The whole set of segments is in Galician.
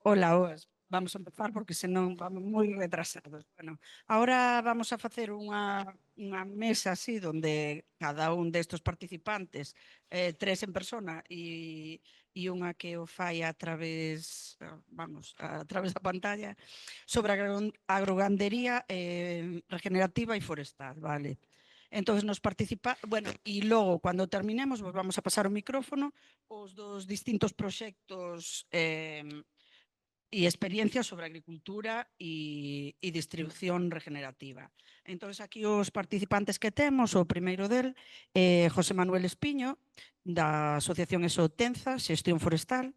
Ola, Oas. Vamos a empezar porque senón vamos moi retrasados. Bueno, ahora vamos a facer unha mesa así donde cada un destes participantes, tres en persona e unha que o fai a través, vamos, a través da pantalla, sobre a agrogandería regenerativa e forestal, vale? Entonces nos participa, bueno, e logo cando terminemos vos vamos a pasar o micrófono os dos distintos proxectos e experiencias sobre agricultura e distribución regenerativa. Entón, aquí os participantes que temos, o primeiro del, José Manuel Espiño, da Asociación Esotenza, Xestión Forestal,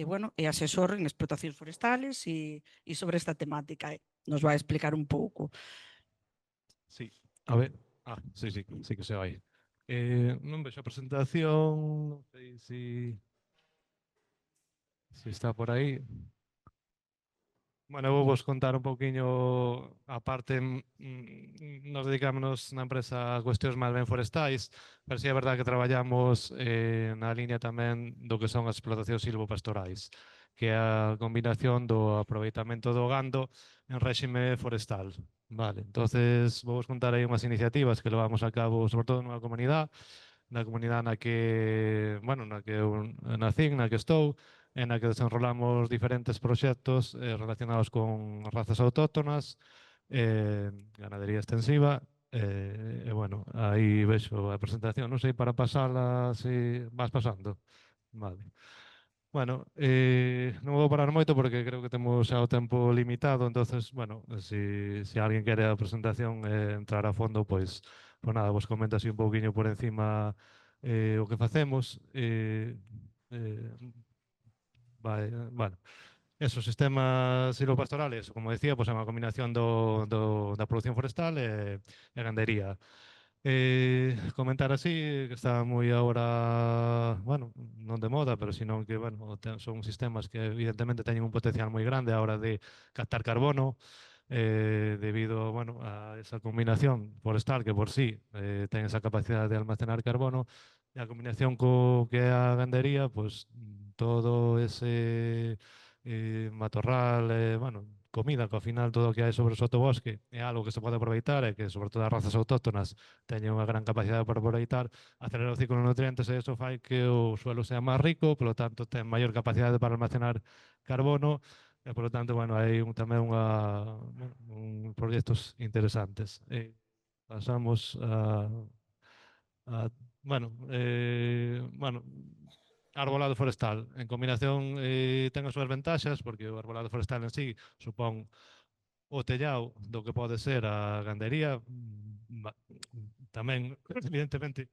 bueno, é asesor en explotacións forestales e sobre esta temática. Nos vai a explicar un pouco. Sí, a ver. Sí, sí, sí que se vai. Non vexo a presentación, non sei se está por aí. Bueno, vou vos contar un pouquiño a parte, nos dedicámonos na empresa a cuestións máis ben forestais, pero si é verdade que traballamos na liña tamén do que son as explotacións silvopastorais, que é a combinación do aproveitamento do gando en réxime forestal. Vale, entonces vou vos contar aí unhas iniciativas que levamos a cabo, sobre todo nunha comunidade, na comunidade na que, bueno, na que eu nacín, na que estou, en la que desenrolamos diferentes proxectos relacionados con razas autóctonas, ganadería extensiva, e bueno, aí vexo a presentación, non sei, para pasala, se vas pasando. Vale. Bueno, non vou parar moito porque creo que temos xa o tempo limitado, entonces, bueno, se alguén quere a presentación entrar a fondo, pois nada, vos comento así un pouquiño por encima o que facemos. Bueno, esos sistemas silvopastorales, como decía, pues é unha combinación da produción forestal e gandería. Comentar así, que está moi agora, bueno, non de moda, pero sino que, bueno, son sistemas que evidentemente teñen un potencial moi grande a hora de captar carbono, debido, bueno, a esa combinación forestal que por sí ten esa capacidade de almacenar carbono, e a combinación co que é a gandería, pues todo ese matorral, bueno, comida, que ao final todo o que hai sobre o sotobosque é algo que se pode aproveitar e que, sobre todo as razas autóctonas, teñen unha gran capacidade para aproveitar, acelerar o ciclo de nutrientes e iso fai que o suelo sea máis rico, polo tanto, ten maior capacidade para almacenar carbono e, polo tanto, bueno, hai tamén proxectos interesantes. Pasamos bueno, arbolado forestal. En combinación ten as súas ventaxas, porque o arbolado forestal en sí supón o tellado do que pode ser a gandería, tamén, evidentemente,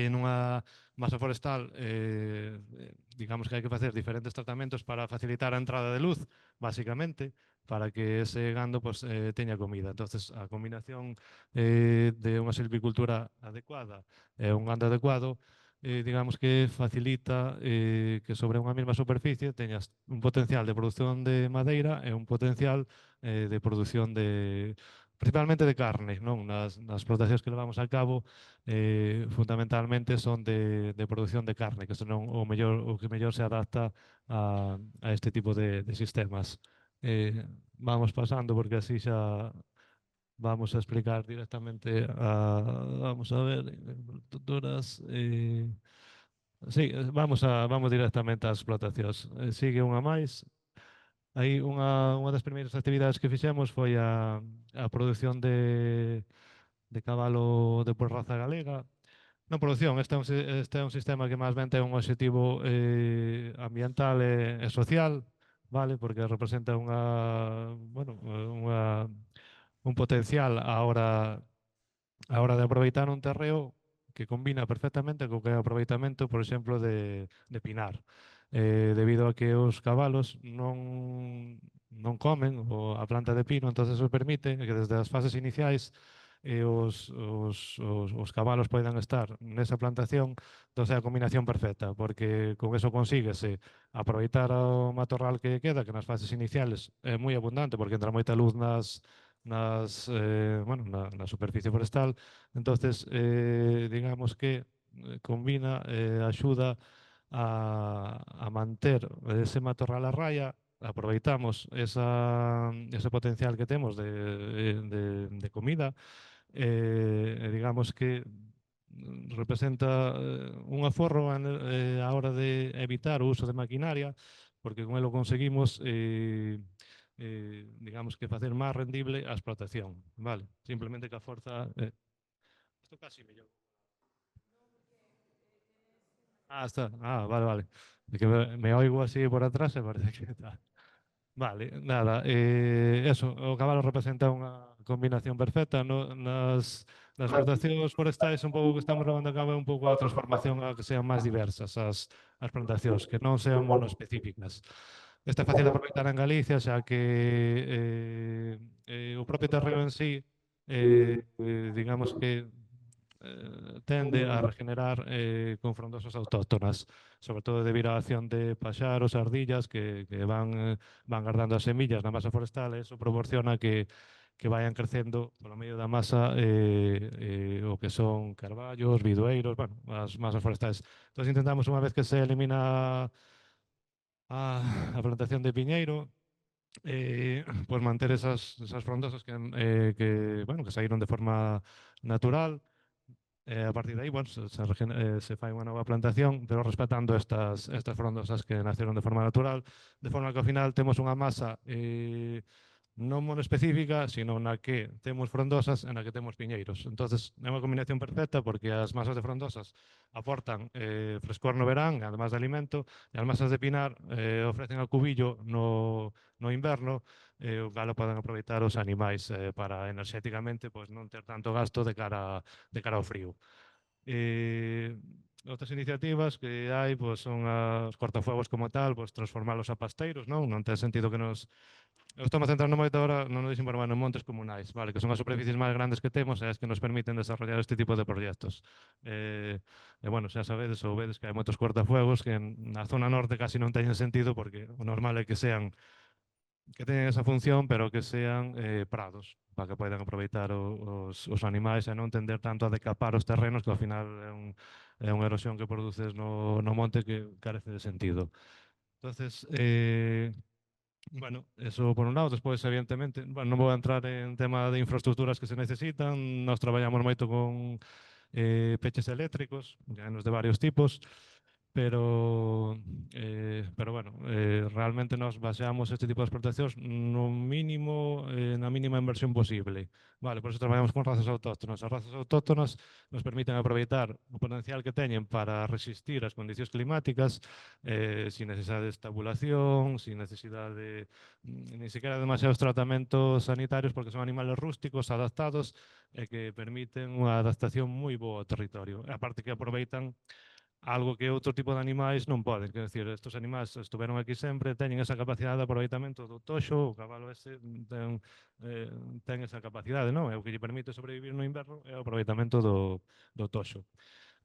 nunha masa forestal, digamos que hai que facer diferentes tratamentos para facilitar a entrada de luz, basicamente, para que ese gando pues, teña comida. Entonces, a combinación de unha silvicultura adecuada e un gando adecuado, digamos que facilita que sobre unha mesma superficie teñas un potencial de produción de madeira e un potencial de produción de principalmente de carne, non? Nas explotacións que levamos a cabo, fundamentalmente son de produción de carne, que son o que mellor se adapta a este tipo de sistemas. Vamos pasando porque así xa vamos a explicar directamente vamos a ver, tutoras, sí, vamos directamente ás explotacións. Sigue unha máis. Aí unha das primeiras actividades que fixemos foi a produción de cabalo de por raza galega. Non produción, este é un sistema que máis ben ten un objetivo ambiental e social, vale? Porque representa bueno, un potencial a hora de aproveitar un terreo que combina perfectamente co que é o aproveitamento, por exemplo, de pinar. Debido a que os cabalos non comen a planta de pino, entonces eso permite que desde as fases iniciais os cabalos poidan estar nesa plantación, entón é a combinación perfecta, porque con eso consíguese aproveitar o matorral que queda, que nas fases iniciales é moi abundante, porque entra moita luz bueno, na superficie forestal. Entonces, digamos que combina, axuda a manter ese matorral a raya, aproveitamos ese potencial que temos de comida, digamos que representa un aforro a hora de evitar o uso de maquinaria, porque con elo conseguimos digamos que facer máis rendible a explotación, vale? Simplemente que a forza isto casi mellor. Está. Vale, vale. De que me oigo así por atrás e parece que está. Vale, nada, eso, o cabalo representa unha combinación perfecta nas plantacións forestais un pouco que estamos levando a cabo é un pouco a transformación a que sean máis diversas as plantacións, que non sean monoespecíficas. Esta é fácil de aproveitar en Galicia, xa que o propio terreo en sí digamos que tende a regenerar con frondosas autóctonas, sobre todo debido á acción de paxaros, ardillas que van guardando as semillas na masa forestal e eso proporciona que vayan crecendo polo medio da masa o que son carballos, bidueiros, bueno, as masas forestais. Entón intentamos unha vez que se elimina a plantación de piñeiro, pues manter esas frondosas bueno, que saíron de forma natural. A partir de aí, bueno, se fai unha nova plantación, pero respetando estas frondosas que nacieron de forma natural, de forma que ao final temos unha masa non monoespecífica, sino na que temos frondosas e na que temos piñeiros. Entonces, é unha combinación perfecta porque as masas de frondosas aportan frescor no verán, además de alimento, e as masas de pinar ofrecen a cubillo no inverno, o cal poden aproveitar os animais para enerxéticamente pois, non ter tanto gasto de cara ao frío. Outras iniciativas que hai pois, son os cortafuegos como tal, pois, transformalos a pasteiros, non ten sentido que nos eu estou centrando moito agora non nos desinformar en montes comunais, vale, que son as superficies máis grandes que temos e as que nos permiten desarrollar este tipo de proxectos. E bueno, xa sabedes ou vedes que hai moitos cortafuegos que na zona norte casi non teñen sentido porque o normal é que teñen esa función, pero que sean prados, para que poidan aproveitar os animais e non tender tanto a decapar os terrenos, que ao final é unha erosión que produces no monte que carece de sentido. Entonces, bueno, eso por un lado. Despois, evidentemente, bueno, non vou a entrar en tema de infraestructuras que se necesitan. Nós traballamos moito con peches eléctricos, ya nos de varios tipos, pero bueno, realmente nos baseamos este tipo de explotacións no mínimo, na mínima inversión posible. Vale, por eso traballamos con razas autóctonas. As razas autóctonas nos permiten aproveitar o potencial que teñen para resistir as condicións climáticas sin necesidade de estabulación, sin necesidade ni siquiera demasiados tratamentos sanitarios porque son animales rústicos, adaptados e que permiten unha adaptación moi boa ao territorio. E aparte que aproveitan algo que outro tipo de animais non poden. Quer decir, estes animais estuveron aquí sempre, teñen esa capacidade de aproveitamento do toxo, o cabalo ese ten esa capacidade, non? É o que lle permite sobrevivir no inverno é o aproveitamento do toxo.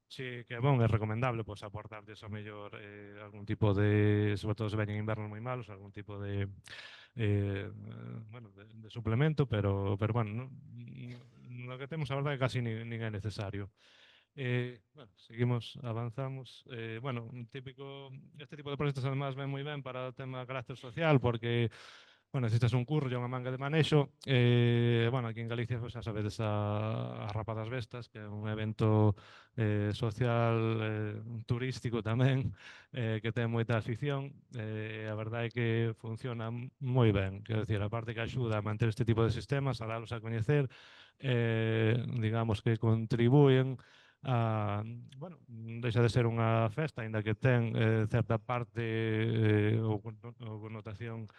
Si que, bon, é recomendable pois, aportarles ao mellor algún tipo de, sobre todo se veñen invernos moi malos, algún tipo de bueno, de suplemento, pero bueno, no que temos a verdade casi nin é necesario. Bueno, seguimos, avanzamos. Bueno, este tipo de proxectos además ven moi ben para o tema de carácter social porque bueno, necesitas un curro e unha manga de manexo. Bueno, aquí en Galicia pues, xa sabedes a Rapa das Vestas, que é un evento social, turístico tamén, que ten moita afición. A verdade é que funciona moi ben. Quero dicir, a parte que axuda a manter este tipo de sistemas, a dalos a coñecer, digamos que contribúen bueno, deixa de ser unha festa, aínda que ten certa parte ou connotación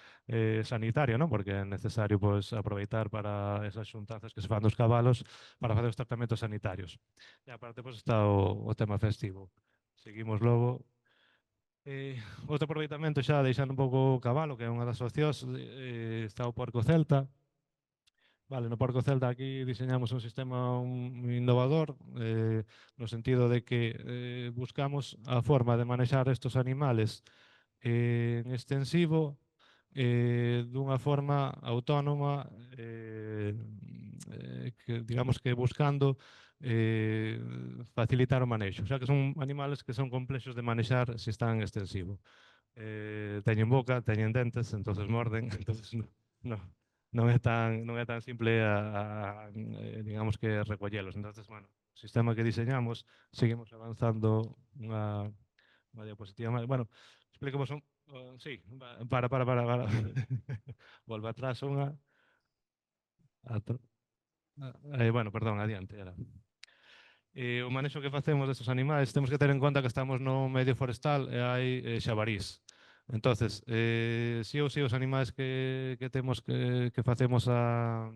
sanitaria, non? Porque é necesario pois, aproveitar para esas xuntanzas que se fan dos cabalos para facer os tratamentos sanitarios. E aparte pois, está o tema festivo. Seguimos logo. Outro aproveitamento xa deixando un pouco o cabalo, que é unha das opcións, está o porco celta. Vale, no Porco Celta aquí diseñamos un sistema innovador no sentido de que buscamos a forma de manexar estos animales en extensivo dunha forma autónoma digamos que buscando facilitar o manexo, xa que son animales que son complexos de manexar se están en extensivo. Teñen boca, teñen dentes, entonces morden, entonces no, non é tan simple digamos que recollelos. Entonces, bueno, o sistema que diseñamos, seguimos avanzando unha diapositiva máis. Bueno, explico vos sí, para. Volve atrás unha. Bueno, perdón, adiante. Era. O manexo que facemos destes animais, temos que ter en conta que estamos no medio forestal e hai xabarís. Entonces, sí ou sí os animais que temos que facemos a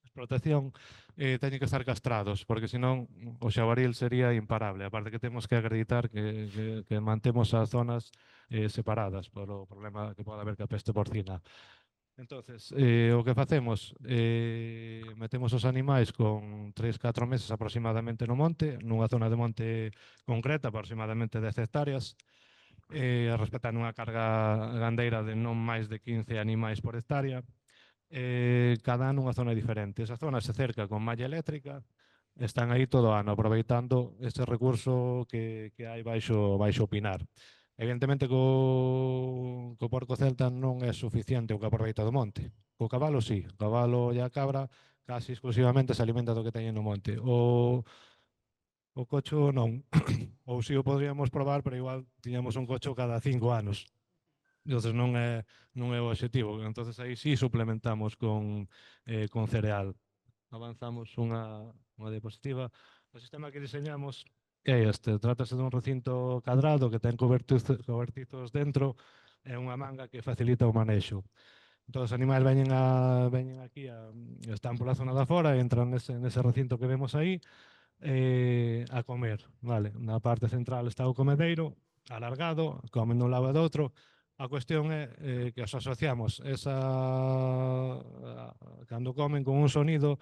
explotación teñen que estar castrados, porque senón o xabaril sería imparable. Aparte que temos que acreditar que mantemos as zonas separadas polo problema que pode haber ca peste porcina. Entonces, o que facemos, metemos os animais con 3-4 meses aproximadamente no monte, nunha zona de monte concreta, aproximadamente 10 hectáreas, respetando unha carga gandeira de non máis de 15 animais por hectárea, cada ano unha zona diferente. Esa zona se cerca con malla eléctrica, están aí todo o ano aproveitando ese recurso que hai baixo o pinar. Evidentemente co porco celta non é suficiente o que aproveita do monte. Co cabalo sí, o cabalo e a cabra casi exclusivamente se alimenta do que teñen no monte. O cocho non. Ou si o podríamos probar, pero igual tiñamos un cocho cada 5 anos. Entonces non é o objetivo. Entonces aí sí suplementamos con cereal. Avanzamos unha diapositiva. O sistema que diseñamos é este. Trátase dun recinto cadrado que ten cobertizos dentro e unha manga que facilita o manexo. Entón, os animais veñen aquí, están pola zona da fora e entran nese recinto que vemos aí a comer. Vale? Na parte central está o comedeiro alargado, comen dun lado e do outro. A cuestión é que os asociamos cando comen con un sonido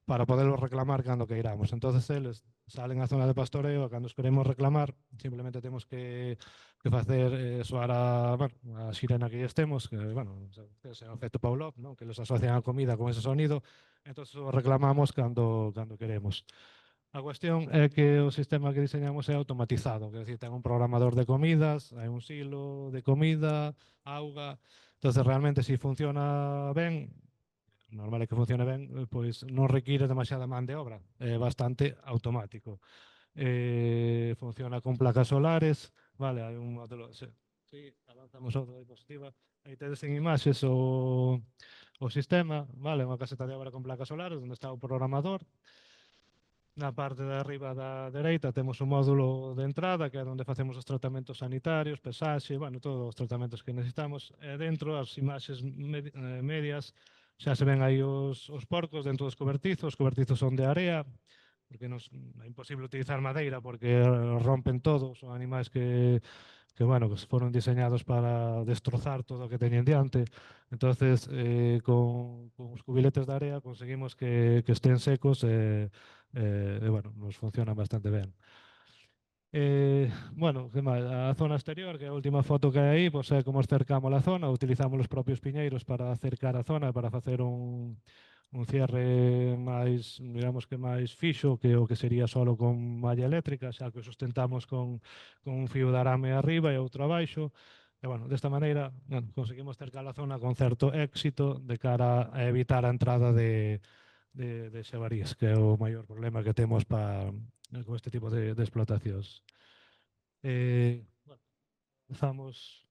para poderlo reclamar cando queiramos. Entonces eles salen á zona de pastoreo e cando os queremos reclamar simplemente temos que facer soar a sirena que estemos, que, bueno, é o efecto Pavlov, ¿no? Que los asocian a comida con ese sonido, entonces o reclamamos cando queremos. A cuestión é que o sistema que diseñamos é automatizado, quer decir, ten un programador de comidas, hai un silo de comida, auga, entonces realmente se funciona ben, normal é que funcione ben, pois non require demasiada man de obra, é bastante automático. Funciona con placas solares, vale, hai un módulo, sí, avanzamos outra diapositiva, aí tedes en imaxes o sistema, vale, unha caseta de obra con placas solares, onde está o programador. Na parte de arriba da dereita temos un módulo de entrada que é onde facemos os tratamentos sanitarios, pesaxe, bueno, todos os tratamentos que necesitamos. E dentro, as imaxes medias, xa se ven aí os porcos dentro dos cobertizos. Os cobertizos son de area, porque é imposible utilizar madeira porque rompen todos. Son animais que bueno, que foron diseñados para destrozar todo o que teñen diante. Entonces, con os cubiletes de area conseguimos que estén secos bueno, nos funcionan bastante ben. Bueno, que máis? A zona exterior, que é a última foto que hai aí, pois é como cercamos a zona, utilizamos os propios piñeiros para cercar a zona, para facer un cierre máis, digamos que máis fixo que o que sería solo con malla eléctrica, xa que o sustentamos con un fío de arame arriba e outro abaixo. E, bueno, desta maneira, bueno, conseguimos cercar a zona con certo éxito de cara a evitar a entrada de xabaríes, que é o maior problema que temos con este tipo de explotacións. Bueno, empezamos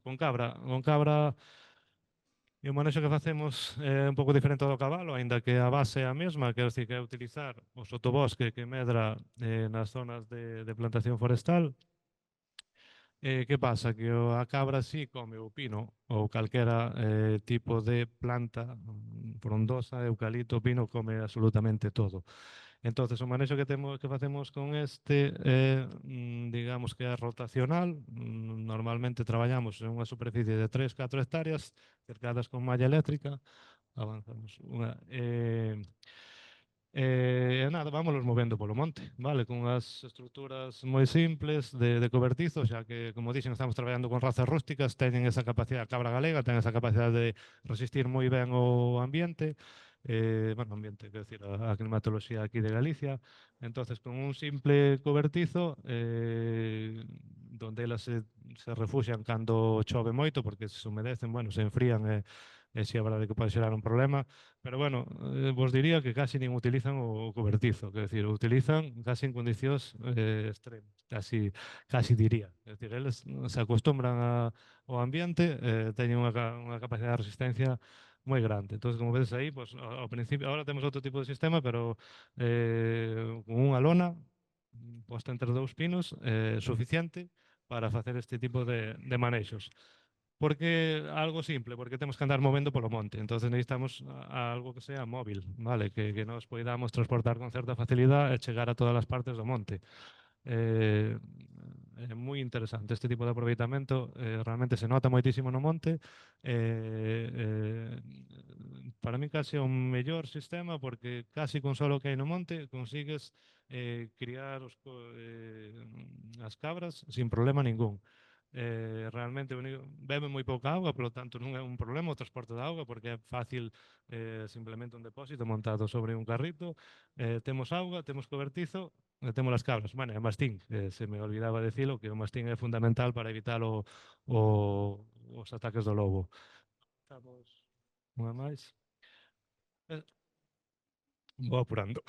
con cabra. Con cabra, e o manexo que facemos é un pouco diferente do cabalo, aínda que a base é a mesma, quer dizer, que é utilizar o sotobosque que medra nas zonas de plantación forestal. Que pasa? Que a cabra sí come o pino ou calquera tipo de planta frondosa, eucalipto, pino, come absolutamente todo. Entonces, o manexo que facemos con este digamos que é rotacional. Normalmente traballamos en unha superficie de 3-4 hectáreas cercadas con malla eléctrica. Avanzamos nada, vámonos movendo polo monte, vale, con as estruturas moi simples de cobertizo, xa que, como dixen, estamos traballando con razas rústicas, teñen esa capacidade, a cabra galega ten esa capacidade de resistir moi ben o ambiente. bueno, ambiente, quero dicir, a climatoloxía aquí de Galicia. Entonces, con un simple cobertizo, donde elas se refuxian cando chove moito, porque se humedecen, bueno, se enfrían, e si é verdade que pode xerar un problema, pero bueno, vos diría que casi nin utilizan o cobertizo, quero dicir, o utilizan casi en condicións extremas, casi diría. É dicir, eles se acostumbran ao ambiente, teñen unha capacidade de resistencia moi grande. Entón, como vedes aí, pues, ao principio, ahora temos outro tipo de sistema, pero con unha lona posta entre dous pinos, suficiente para facer este tipo de manexos. Porque algo simple, porque temos que andar movendo polo monte. Entonces necesitamos algo que sea móvil, vale? Que nos podamos transportar con certa facilidade e chegar a todas as partes do monte. É moi interesante este tipo de aproveitamento, realmente se nota moitísimo no monte. Para mí casi é o mellor sistema porque casi con solo que hai no monte consigues criar as cabras sin problema ningún. Realmente bebe moi pouca auga, polo tanto non é un problema o transporte de auga porque é fácil, simplemente un depósito montado sobre un carrito, temos auga, temos cobertizo e temos as cabras. Bueno, e o mastín, se me olvidaba decilo que o mastín é fundamental para evitar os ataques do lobo. Estamos unha máis. Eh, Vou apurando.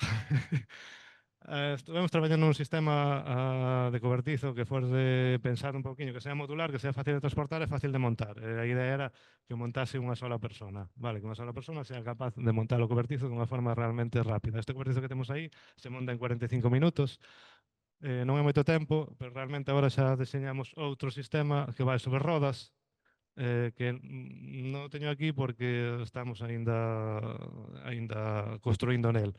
Estuvemos traballando nun sistema de cobertizo que fose pensar un poquinho, que sea modular, que sea fácil de transportar e fácil de montar. A idea era que montase unha sola persona, vale, que unha sola persona sea capaz de montar o cobertizo dunha forma realmente rápida. Este cobertizo que temos aí se monta en 45 minutos, non é moito tempo, pero realmente agora xa deseñamos outro sistema que vai sobre rodas, que non o teño aquí porque estamos aínda construindo nel.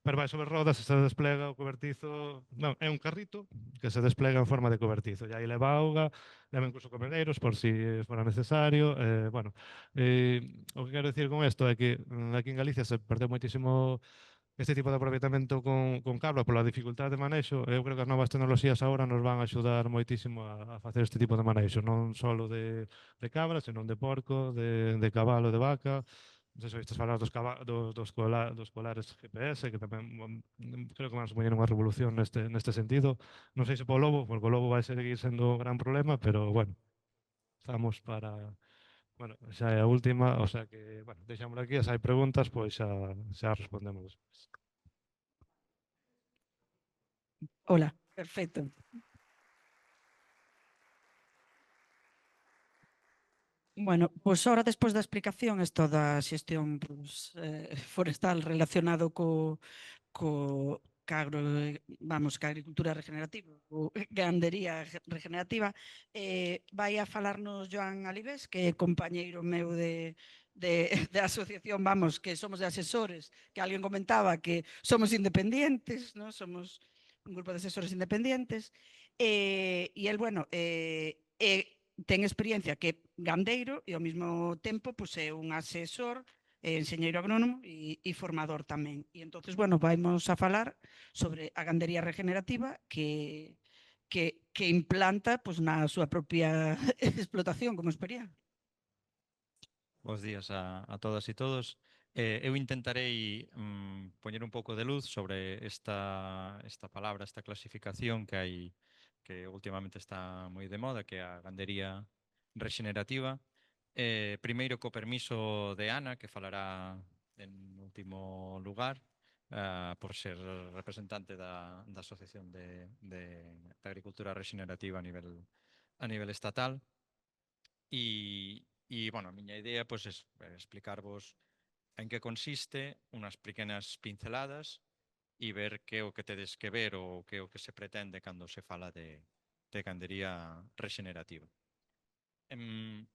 Pero vai sobre rodas e se desplega o cobertizo. Non, é un carrito que se desplega en forma de cobertizo. E aí leva auga, leva incluso comedeiros por si fora necesario. Bueno, o que quero dicir con isto é que aquí en Galicia se perdeu moitísimo este tipo de aproveitamento con cabra pola dificultade de manexo. Eu creo que as novas tecnoloxías agora nos van a axudar moitísimo a facer este tipo de manexo, non só de cabra, senón de porco, de cabalo, de vaca. Non sei se vistes falar dos colares GPS, que tamén creo que van a supoñer unha revolución neste sentido. Non sei se po lobo, porque o lobo vai seguir sendo un gran problema, pero bueno, estamos para... Bueno, xa é a última, o sea que, bueno, deixámoslo aquí, se hai preguntas, pois xa respondemos despois. Hola, perfecto. Bueno, pois ahora despois da explicación isto da xestión forestal relacionado ca agricultura regenerativa ou gandería regenerativa, vai a falarnos Joan Alibés, que é compañeiro meu de asociación, vamos, que somos de asesores, que alguén comentaba que somos independientes, ¿no? Somos un grupo de asesores independientes, e el, bueno, ten experiencia que é gandeiro e ao mesmo tempo pois, é un asesor, enxeñeiro agrónomo e formador tamén. E entonces, bueno, vamos a falar sobre a gandería regenerativa que implanta pois, na súa propia explotación como experiencia. Bos días a todas e todos. Eu intentarei poñer un pouco de luz sobre esta palabra, esta clasificación que hai, que últimamente está moi de moda, que é a gandería regenerativa. Primeiro, co permiso de Ana, que falará en último lugar, por ser representante da Asociación de Agricultura Regenerativa a nivel estatal. Bueno, a miña idea pois, é explicarvos en que consiste, unhas pequenas pinceladas e ver que é o que tedes que ver ou que é o que se pretende cando se fala de gandería regenerativa. En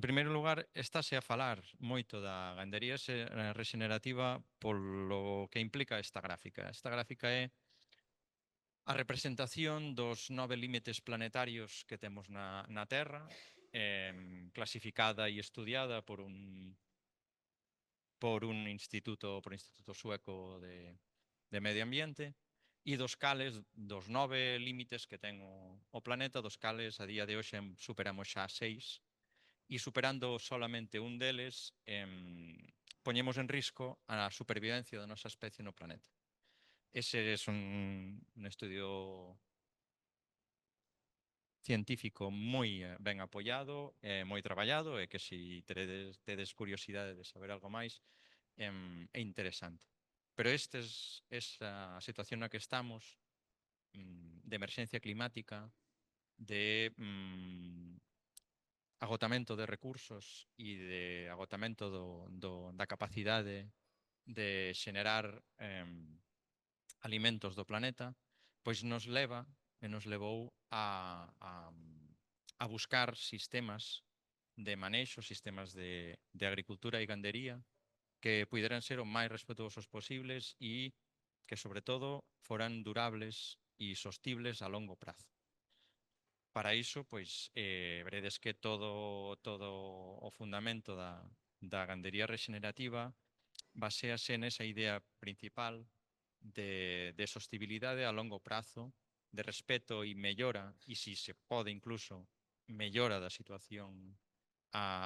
primeiro lugar, estáse a falar moito da gandería regenerativa polo que implica esta gráfica. Esta gráfica é a representación dos 9 límites planetarios que temos na Terra, clasificada e estudiada por un instituto sueco de medio ambiente, e dos cales, dos 9 límites que ten o planeta, dos cales a día de hoxe superamos xa 6, e superando solamente un deles, poñemos en risco a supervivencia da nosa especie no planeta. Ese é un estudio científico moi ben apoiado, moi traballado, e que se tedes curiosidade de saber algo máis, é interesante. Pero esa situación na que estamos, de emerxencia climática, de agotamento de recursos e de agotamento da capacidade de xenerar alimentos do planeta, pois nos leva e nos levou a buscar sistemas de manexo, sistemas de agricultura e gandería que puderan ser o máis respetuosos posibles e que, sobre todo, foran durables e sostibles a longo prazo. Para iso, pois, veredes que todo o fundamento da gandería regenerativa baséase nesa idea principal de sostibilidade a longo prazo, de respeto e mellora, e si se pode incluso, mellora da situación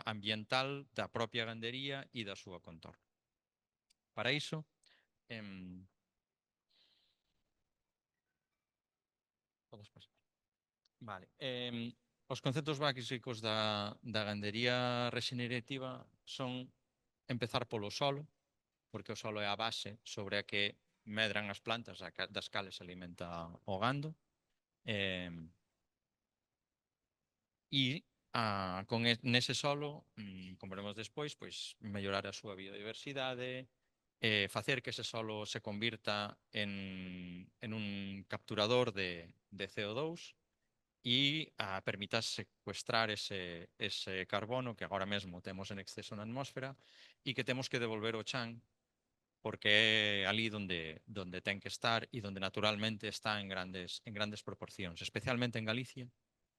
ambiental da propia gandería e da súa contorno. Para iso, podes pasar. Vale. Os conceptos básicos da gandería regenerativa son empezar polo solo, porque o solo é a base sobre a que medran as plantas das cales se alimenta o gando. Nese solo, como veremos despois, pois mellorar a súa biodiversidade, facer que ese solo se convirta en un capturador de CO2 e permita secuestrar ese carbono que agora mesmo temos en exceso na atmósfera e que temos que devolver ao chan, porque é ali donde ten que estar e donde naturalmente está en grandes proporcións, especialmente en Galicia,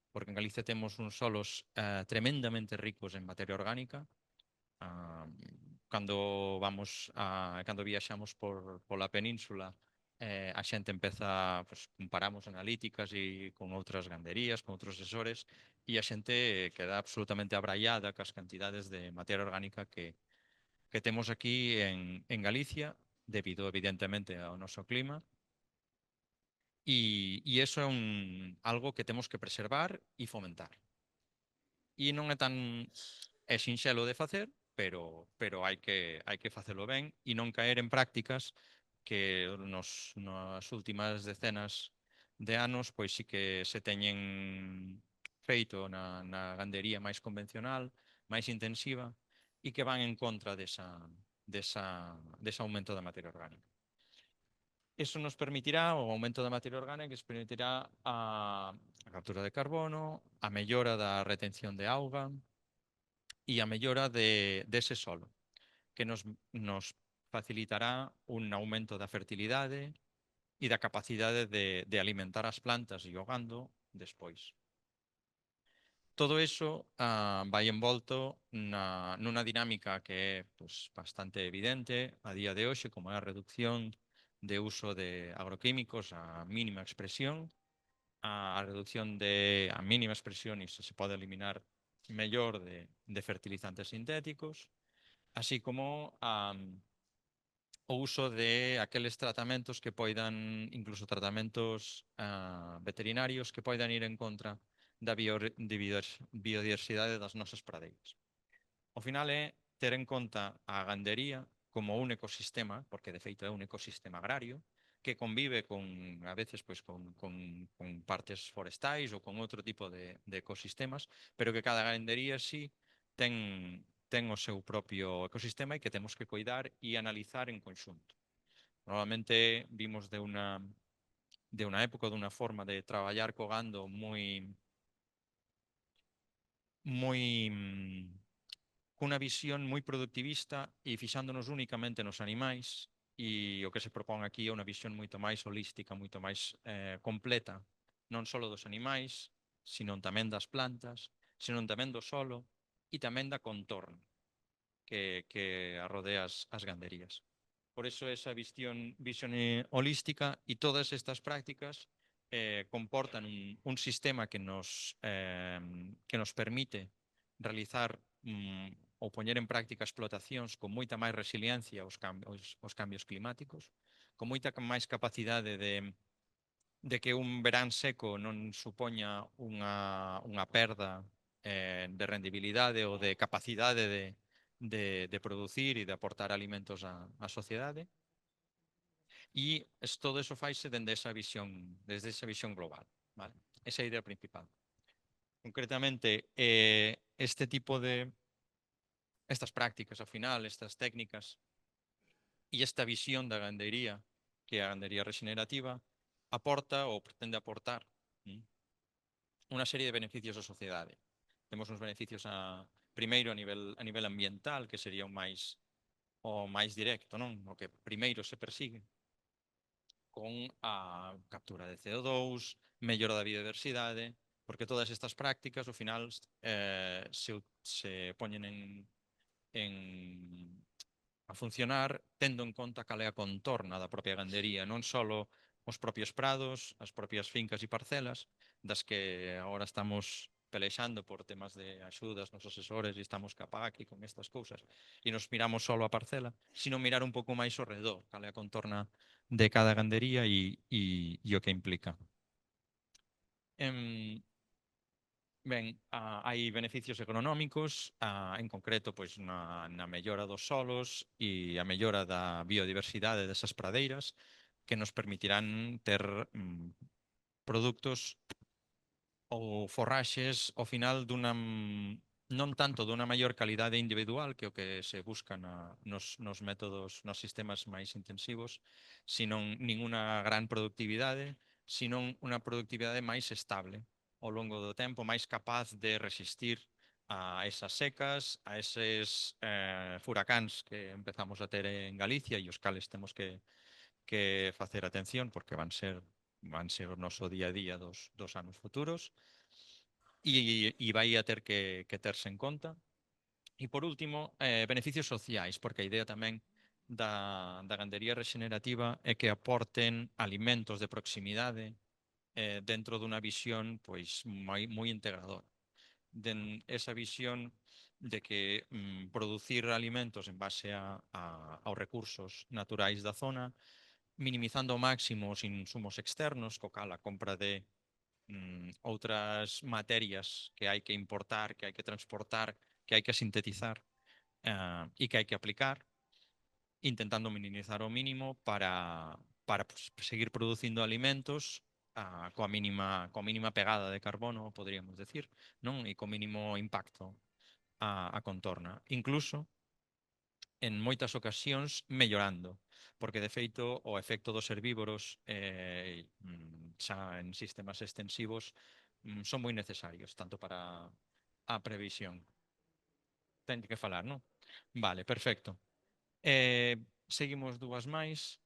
porque en Galicia temos uns solos tremendamente ricos en materia orgánica. Cando viaxamos pola península, a xente empeza, pues, comparamos analíticas e con outras ganderías, con outros sensores, e a xente queda absolutamente abraiada cas cantidades de materia orgánica que temos aquí en Galicia, debido evidentemente ao noso clima. E iso é algo que temos que preservar e fomentar. E non é sinxelo de facer, pero hai que facelo ben e non caer en prácticas que nas últimas decenas de anos pois sí que se teñen feito na gandería máis convencional, máis intensiva, e que van en contra dese aumento da materia orgánica. Eso nos permitirá, o aumento da materia orgánica, que nos permitirá a captura de carbono, a mellora da retención de auga e a mellora dese solo, que nos facilitará un aumento da fertilidade e da capacidade de alimentar as plantas e o gando despois. Todo iso vai envolto nunha dinámica que é bastante evidente a día de hoxe, como é a reducción de uso de agroquímicos a mínima expresión, a reducción a mínima expresión e se pode eliminar mellor de fertilizantes sintéticos, así como o uso de aqueles tratamentos que poidan, incluso tratamentos veterinarios que poidan ir en contra da biodiversidade das nosas pradeiras. Ao final é ter en conta a gandería como un ecosistema, porque de feito é un ecosistema agrario, que convive a veces con partes forestais ou con outro tipo de ecosistemas, pero que cada gandería sí ten o seu propio ecosistema e que temos que coidar e analizar en conxunto. Normalmente vimos de unha época, dunha forma de traballar co gando cunha visión moi productivista e fixándonos únicamente nos animais, e o que se propón aquí é unha visión moito máis holística, moito máis completa, non só dos animais, sino tamén das plantas, sino tamén do solo e tamén da contorno que arrodea as ganderías. Por iso esa visión holística e todas estas prácticas comportan un sistema que nos permite realizar ou poñer en práctica explotacións con moita máis resiliencia aos cambios climáticos, con moita máis capacidade de que un verán seco non supoña unha perda de rendibilidade ou de capacidade de producir e de aportar alimentos á sociedade. E todo eso faise desde esa visión global. Vale? Esa é a idea principal. Concretamente, estas prácticas, ao final, estas técnicas e esta visión da gandería, que é a gandería regenerativa, aporta ou pretende aportar unha serie de beneficios á sociedade. Temos uns beneficios primeiro a nivel ambiental, que sería o máis directo, non? O que primeiro se persigue, con a captura de CO2, mellora da biodiversidade, porque todas estas prácticas, ao final, se poñen a funcionar tendo en conta cal é a contorna da propia gandería, non só os propios prados, as propias fincas e parcelas, das que agora estamos pelexando por temas de axudas nos asesores e estamos capaz aquí con estas cousas e nos miramos só a parcela, sino mirar un pouco máis ao redor, cal é a contorna de cada gandería e o que implica. Ben, hai beneficios económicos, en concreto pois na mellora dos solos e a mellora da biodiversidade desas pradeiras que nos permitirán ter produtos ou forraxes ao final non tanto dunha maior calidade individual, que é o que se busca nos métodos, nos sistemas máis intensivos, sino ninguna gran productividade, sino unha productividade máis estable ao longo do tempo, máis capaz de resistir a esas secas, a eses furacáns que empezamos a ter en Galicia e os cales temos que facer atención porque van ser o noso día a día dos anos futuros e vai a ter que terse en conta. E por último, beneficios sociais, porque a idea tamén da gandería regenerativa é que aporten alimentos de proximidade dentro dunha visión pois moi integradora. Esa visión de que producir alimentos en base aos recursos naturais da zona, minimizando ao máximo os insumos externos, co cal a compra de outras materias que hai que importar, que hai que transportar, que hai que sintetizar e que hai que aplicar, intentando minimizar ao mínimo para pues, seguir producindo alimentos coa mínima pegada de carbono, poderíamos decir, non? E co mínimo impacto a contorna. Incluso, en moitas ocasións, mellorando, porque de feito o efecto dos herbívoros xa en sistemas extensivos son moi necesarios, tanto para a previsión. Ten que falar, non? Vale, perfecto. Seguimos dúas máis.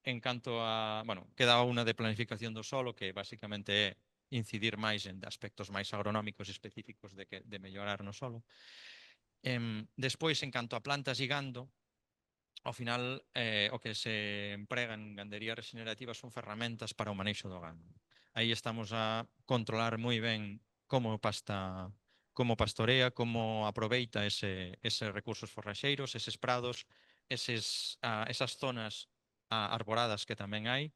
En canto a... Bueno, queda unha de planificación do solo, que basicamente é incidir máis en aspectos máis agronómicos específicos de mellorar no solo. Despois, en canto a plantas e gando, ao final o que se emprega en gandería regenerativa son ferramentas para o manexo do gando. Aí estamos a controlar moi ben como pastorea, como aproveita eses recursos forraxeiros, eses prados, esas zonas arboradas que tamén hai,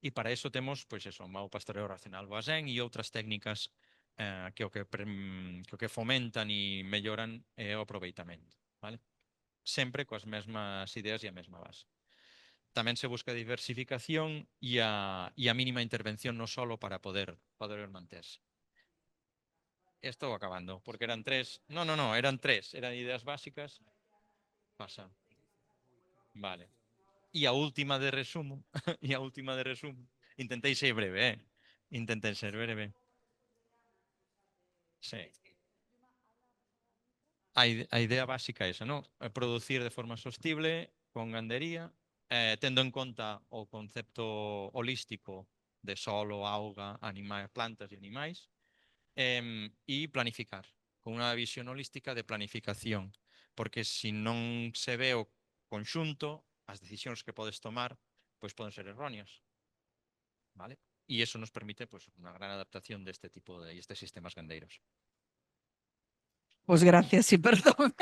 e para iso temos pois eso, o mau pastoreo racional boazén e outras técnicas que o que fomentan e melloran o aproveitamento, vale? Sempre coas mesmas ideas e a mesma base. Tamén se busca diversificación e a mínima intervención no solo para poder manterse. Estou acabando, porque eran tres. No, eran tres. Eran ideas básicas. Pasa. Vale. E a última de resumo. Intentei ser breve, Intentei ser breve. Sí. A idea básica é esa, non? Producir de forma sostible, con gandería, tendo en conta o concepto holístico de solo, auga, plantas e animais, e planificar, con unha visión holística de planificación, porque se non se ve o conxunto, as decisións que podes tomar pois poden ser erróneas, vale? E iso nos permite pois unha gran adaptación deste tipo de estes sistemas gandeiros. Pues gracias y perdón.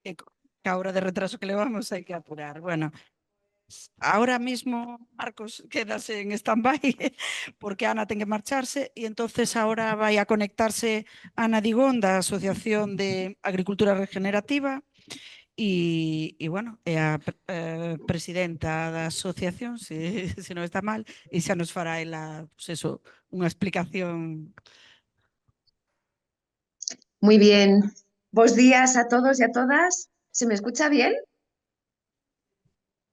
Que a hora de retraso que levamos hay que apurar. Bueno, ahora mismo Marcos quédase en stand-by porque Ana tiene que marcharse y entonces ahora vai a conectarse Ana Digón da Asociación de Agricultura Regenerativa e bueno, é a presidenta da asociación, se non está mal, e xa nos fará ela, pues eso, unha explicación. Muy bien. Buenos días a todos y a todas. ¿Se me escucha bien?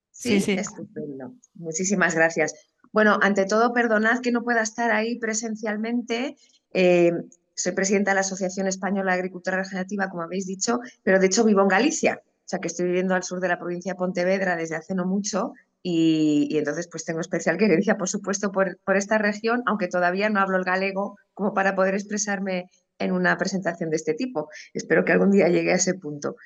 Sí, Sí, sí. estupendo. Muchísimas gracias. Bueno, ante todo, perdonad que no pueda estar ahí presencialmente. Soy presidenta de la Asociación Española de Agricultura Regenerativa, como habéis dicho, pero de hecho vivo en Galicia. O sea, que estoy viviendo al sur de la provincia de Pontevedra desde hace no mucho y entonces pues tengo especial querencia, por supuesto, por esta región, aunque todavía no hablo el galego como para poder expresarme en una presentación de este tipo. Espero que algún día llegue a ese punto.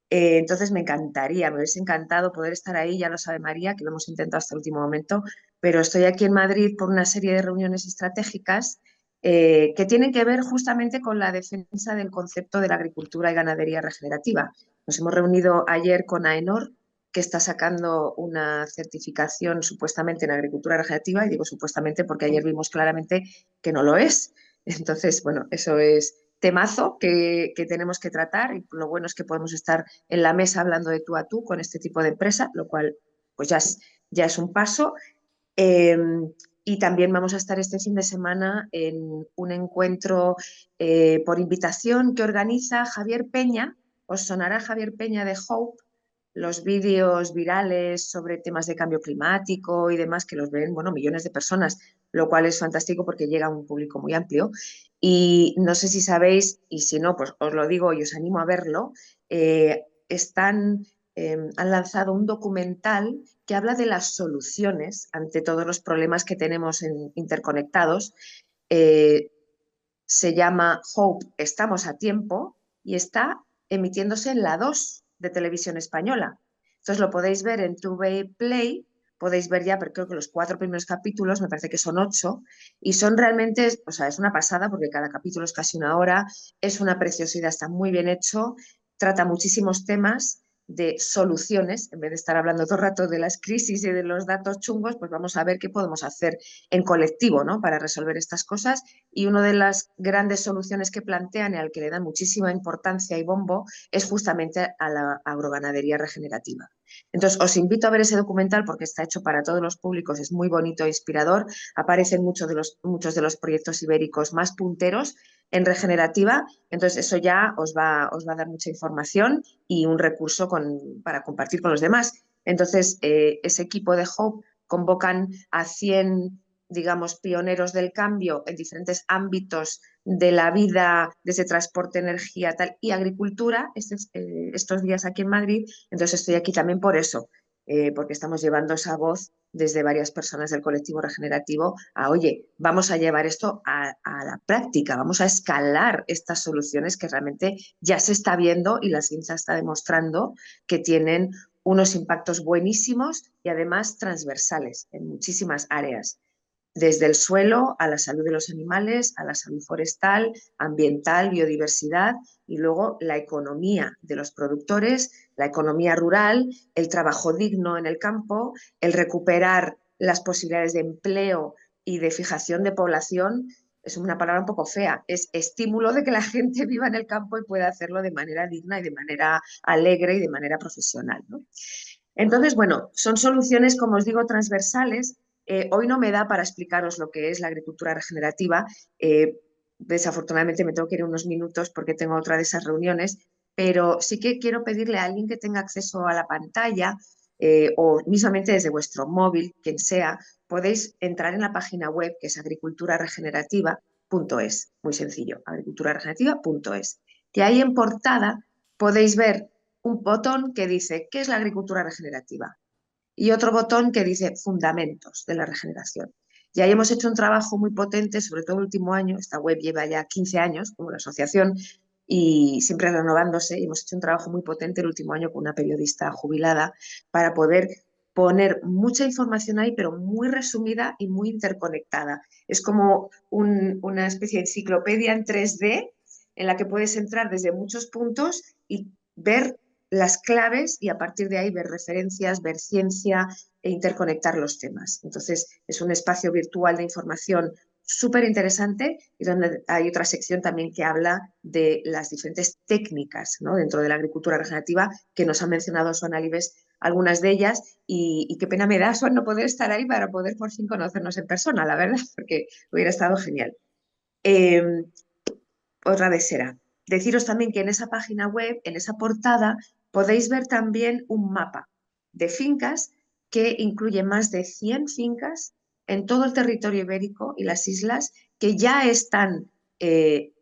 Entonces me encantaría, me hubiese encantado poder estar ahí, ya lo sabe María, que lo hemos intentado hasta el último momento, pero estoy aquí en Madrid por una serie de reuniones estratégicas que tienen que ver justamente con la defensa del concepto de la agricultura y ganadería regenerativa. Nos hemos reunido ayer con AENOR, que está sacando una certificación supuestamente en agricultura regenerativa, y digo supuestamente porque ayer vimos claramente que no lo es. Entonces, bueno, eso es temazo que tenemos que tratar y lo bueno es que podemos estar en la mesa hablando de tú a tú con este tipo de empresa, lo cual pues ya es un paso. Y también vamos a estar este fin de semana en un encuentro por invitación que organiza Javier Peña. Os sonará Javier Peña de Hope, los vídeos virales sobre temas de cambio climático y demás que los ven, bueno, millones de personas, lo cual es fantástico porque llega a un público muy amplio. Y no sé si sabéis, y si no, pues os lo digo y os animo a verlo, han lanzado un documental que habla de las soluciones ante todos los problemas que tenemos interconectados. Se llama Hope, estamos a tiempo, y está emitiéndose en la 2 de Televisión Española. Entonces lo podéis ver en TV Play, podéis ver ya, pero creo que los 4 primeros capítulos, me parece que son 8, y son realmente, o sea, es una pasada porque cada capítulo es casi una hora, es una preciosidad, está muy bien hecho, trata muchísimos temas de soluciones, en vez de estar hablando todo el rato de las crisis y de los datos chungos, pues vamos a ver qué podemos hacer en colectivo, ¿no?, para resolver estas cosas. Y una de las grandes soluciones que plantean y al que le dan muchísima importancia y bombo es justamente a la agroganadería regenerativa. Entonces, os invito a ver ese documental porque está hecho para todos los públicos, es muy bonito e inspirador, aparecen muchos de los proyectos ibéricos más punteros en regenerativa, entonces eso ya os va a dar mucha información y un recurso para compartir con los demás. Entonces, ese equipo de Hope convocan a 100, digamos, pioneros del cambio en diferentes ámbitos de la vida, desde transporte, energía tal, y agricultura, estos días aquí en Madrid. Entonces estoy aquí también por eso, porque estamos llevando esa voz desde varias personas del colectivo regenerativo a, oye, vamos a llevar esto a la práctica, vamos a escalar estas soluciones que realmente ya se está viendo y la ciencia está demostrando que tienen unos impactos buenísimos y además transversales en muchísimas áreas, desde el suelo a la salud de los animales, a la salud forestal, ambiental, biodiversidad y luego la economía de los productores, la economía rural, el trabajo digno en el campo, el recuperar las posibilidades de empleo y de fijación de población. Es una palabra un poco fea, es estímulo de que la gente viva en el campo y pueda hacerlo de manera digna y de manera alegre y de manera profesional, ¿no? Entonces, bueno, son soluciones, como os digo, transversales. Hoy no me da para explicaros lo que es la agricultura regenerativa. Desafortunadamente me tengo que ir unos minutos porque tengo otra de esas reuniones, pero sí que quiero pedirle a alguien que tenga acceso a la pantalla o mismamente desde vuestro móvil, quien sea, podéis entrar en la página web que es agriculturaregenerativa.es. Muy sencillo, agriculturaregenerativa.es. Y ahí en portada podéis ver un botón que dice ¿qué es la agricultura regenerativa? Y otro botón que dice fundamentos de la regeneración. Y ahí hemos hecho un trabajo muy potente, sobre todo el último año. Esta web lleva ya 15 años como la asociación y siempre renovándose. Y hemos hecho un trabajo muy potente el último año con una periodista jubilada para poder poner mucha información ahí, pero muy resumida y muy interconectada. Es como una especie de enciclopedia en 3D en la que puedes entrar desde muchos puntos y ver las claves y a partir de ahí ver referencias, ver ciencia e interconectar los temas. Entonces, es un espacio virtual de información súper interesante y donde hay otra sección también que habla de las diferentes técnicas, ¿no?, dentro de la agricultura regenerativa, que nos ha mencionado Suan Alibes algunas de ellas, y qué pena me da, Suan, no poder estar ahí para poder por fin conocernos en persona, la verdad, porque hubiera estado genial. Otra vez será. Deciros también que en esa página web, en esa portada, podéis ver también un mapa de fincas que incluye más de 100 fincas en todo el territorio ibérico y las islas que ya están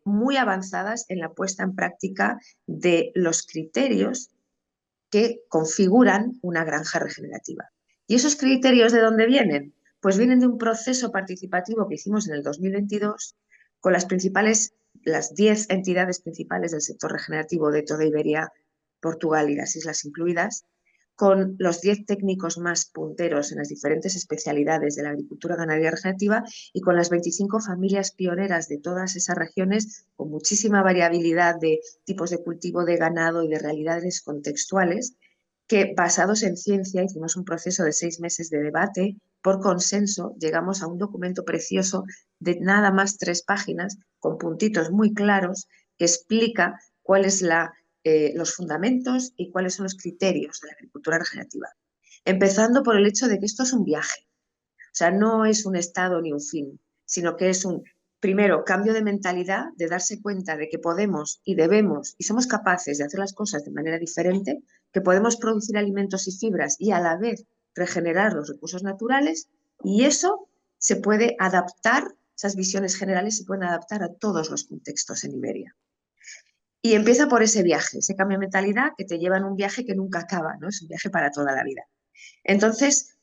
muy avanzadas en la puesta en práctica de los criterios que configuran una granja regenerativa. ¿Y esos criterios de dónde vienen? Pues vienen de un proceso participativo que hicimos en el 2022 con las 10 entidades principales del sector regenerativo de toda Iberia, Portugal y las islas incluidas, con los 10 técnicos más punteros en las diferentes especialidades de la agricultura ganadería regenerativa y con las 25 familias pioneras de todas esas regiones, con muchísima variabilidad de tipos de cultivo de ganado y de realidades contextuales, que basados en ciencia hicimos un proceso de 6 meses de debate. Por consenso llegamos a un documento precioso de nada más 3 páginas con puntitos muy claros que explica cuál es los fundamentos y cuáles son los criterios de la agricultura regenerativa. Empezando por el hecho de que esto es un viaje, o sea, no es un estado ni un fin, sino que es un, primero, cambio de mentalidad, de darse cuenta de que podemos y debemos y somos capaces de hacer las cosas de manera diferente, que podemos producir alimentos y fibras y a la vez regenerar los recursos naturales, y eso se puede adaptar, esas visiones generales se pueden adaptar a todos los contextos en Iberia. Y empieza por ese viaje, ese cambio de mentalidad que te lleva en un viaje que nunca acaba, ¿no? Es un viaje para toda la vida. Entonces,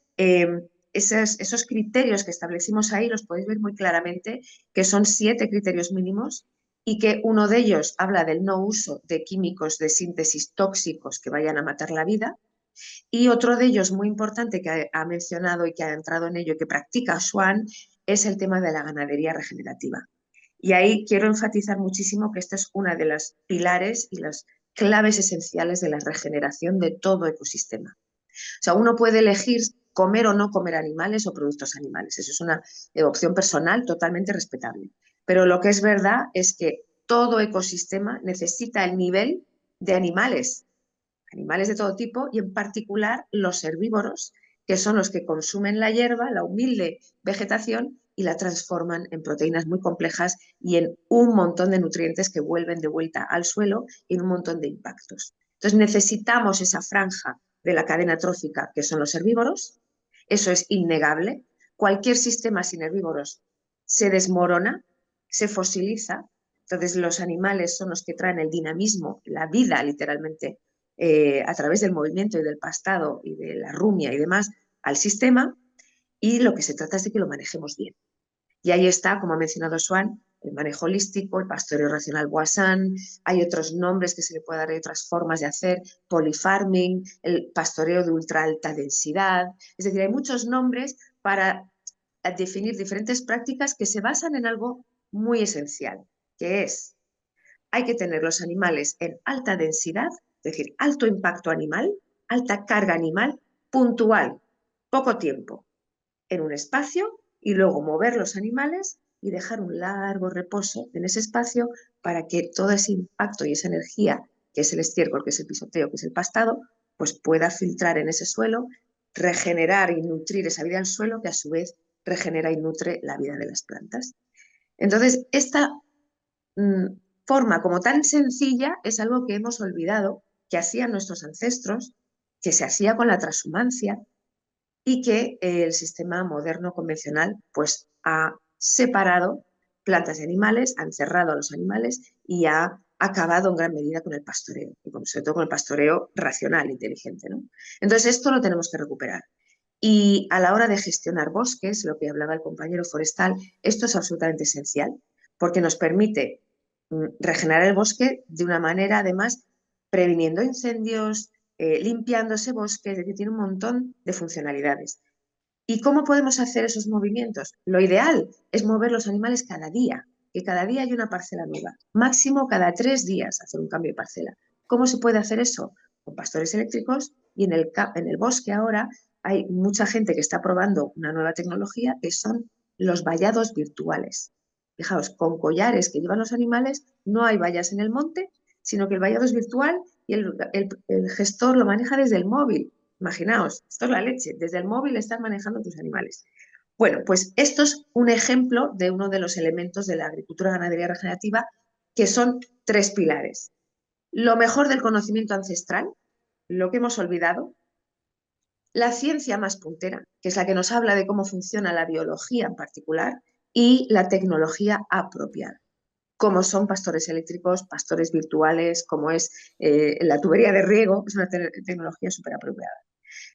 esos criterios que establecimos ahí los podéis ver muy claramente, que son 7 criterios mínimos y que uno de ellos habla del no uso de químicos de síntesis tóxicos que vayan a matar la vida, y otro de ellos muy importante que ha mencionado y que ha entrado en ello y que practica Suan es el tema de la ganadería regenerativa. Y ahí quiero enfatizar muchísimo que esta es una de las pilares y las claves esenciales de la regeneración de todo ecosistema. O sea, uno puede elegir comer o no comer animales o productos animales. Eso es una opción personal totalmente respetable. Pero lo que es verdad es que todo ecosistema necesita el nivel de animales de todo tipo y en particular los herbívoros, que son los que consumen la hierba, la humilde vegetación, y la transforman en proteínas muy complejas y en un montón de nutrientes que vuelven de vuelta al suelo y en un montón de impactos. Entonces necesitamos esa franja de la cadena trófica que son los herbívoros, eso es innegable. Cualquier sistema sin herbívoros se desmorona, se fosiliza, entonces los animales son los que traen el dinamismo, la vida literalmente, a través del movimiento y del pastado y de la rumia y demás al sistema, y lo que se trata es de que lo manejemos bien. Y ahí está, como ha mencionado Suan, el manejo holístico, el pastoreo racional Boissin, hay otros nombres que se le puede dar, hay otras formas de hacer, polyfarming, el pastoreo de ultra alta densidad, es decir, hay muchos nombres para definir diferentes prácticas que se basan en algo muy esencial, que es, hay que tener los animales en alta densidad, es decir, alto impacto animal, alta carga animal, puntual, poco tiempo, en un espacio, y luego mover los animales y dejar un largo reposo en ese espacio para que todo ese impacto y esa energía, que es el estiércol, que es el pisoteo, que es el pastado, pues pueda filtrar en ese suelo, regenerar y nutrir esa vida del suelo, que a su vez regenera y nutre la vida de las plantas. Entonces, esta forma como tan sencilla es algo que hemos olvidado, que hacían nuestros ancestros, que se hacía con la transhumancia y que el sistema moderno convencional pues ha separado plantas y animales, ha encerrado a los animales y ha acabado en gran medida con el pastoreo, y sobre todo con el pastoreo racional, inteligente, ¿no? Entonces esto lo tenemos que recuperar. Y a la hora de gestionar bosques, lo que hablaba el compañero forestal, esto es absolutamente esencial porque nos permite regenerar el bosque de una manera, además, previniendo incendios, limpiando ese bosque, es decir, tiene un montón de funcionalidades. ¿Y cómo podemos hacer esos movimientos? Lo ideal es mover los animales cada día, que cada día hay una parcela nueva, máximo cada 3 días hacer un cambio de parcela. ¿Cómo se puede hacer eso? Con pastores eléctricos, y en el bosque ahora hay mucha gente que está probando una nueva tecnología que son los vallados virtuales. Fijaos, con collares que llevan los animales no hay vallas en el monte, sino que el vallado es virtual y el gestor lo maneja desde el móvil. Imaginaos, esto es la leche, desde el móvil están manejando tus animales. Bueno, pues esto es un ejemplo de uno de los elementos de la agricultura ganadería regenerativa, que son 3 pilares. Lo mejor del conocimiento ancestral, lo que hemos olvidado, la ciencia más puntera, que es la que nos habla de cómo funciona la biología en particular, y la tecnología apropiada, como son pastores eléctricos, pastores virtuales, como es la tubería de riego, es una tecnología súper apropiada.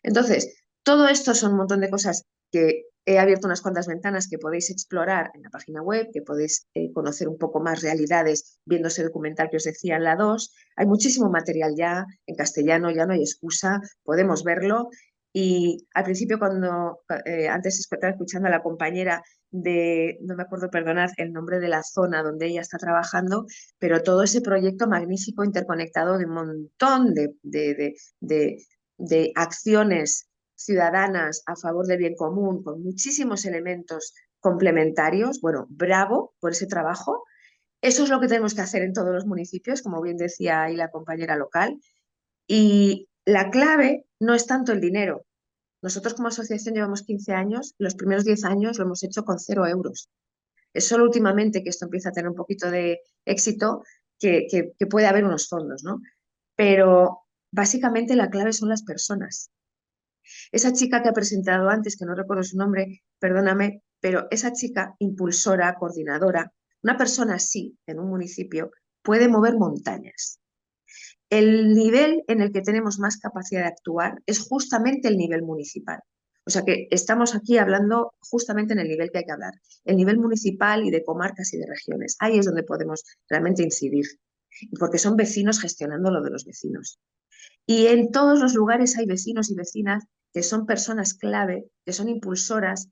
Entonces, todo esto son un montón de cosas que he abierto unas cuantas ventanas que podéis explorar en la página web, que podéis conocer un poco más realidades viendo ese documental que os decía en la 2. Hay muchísimo material ya en castellano, ya no hay excusa, podemos verlo. Y al principio, antes estaba escuchando a la compañera no me acuerdo, perdonad, el nombre de la zona donde ella está trabajando, pero todo ese proyecto magnífico interconectado de un montón de acciones ciudadanas a favor del bien común, con muchísimos elementos complementarios. Bueno, bravo por ese trabajo. Eso es lo que tenemos que hacer en todos los municipios, como bien decía ahí la compañera local. Y la clave no es tanto el dinero. Nosotros como asociación llevamos 15 años, los primeros 10 años lo hemos hecho con 0 euros. Es solo últimamente que esto empieza a tener un poquito de éxito que puede haber unos fondos, ¿no? Pero básicamente la clave son las personas. Esa chica que ha presentado antes, que no recuerdo su nombre, perdóname, pero esa chica impulsora, coordinadora, una persona así en un municipio puede mover montañas. El nivel en el que tenemos más capacidad de actuar es justamente el nivel municipal. O sea que estamos aquí hablando justamente en el nivel que hay que hablar, el nivel municipal y de comarcas y de regiones. Ahí es donde podemos realmente incidir, porque son vecinos gestionando lo de los vecinos. Y en todos los lugares hay vecinos y vecinas que son personas clave, que son impulsoras,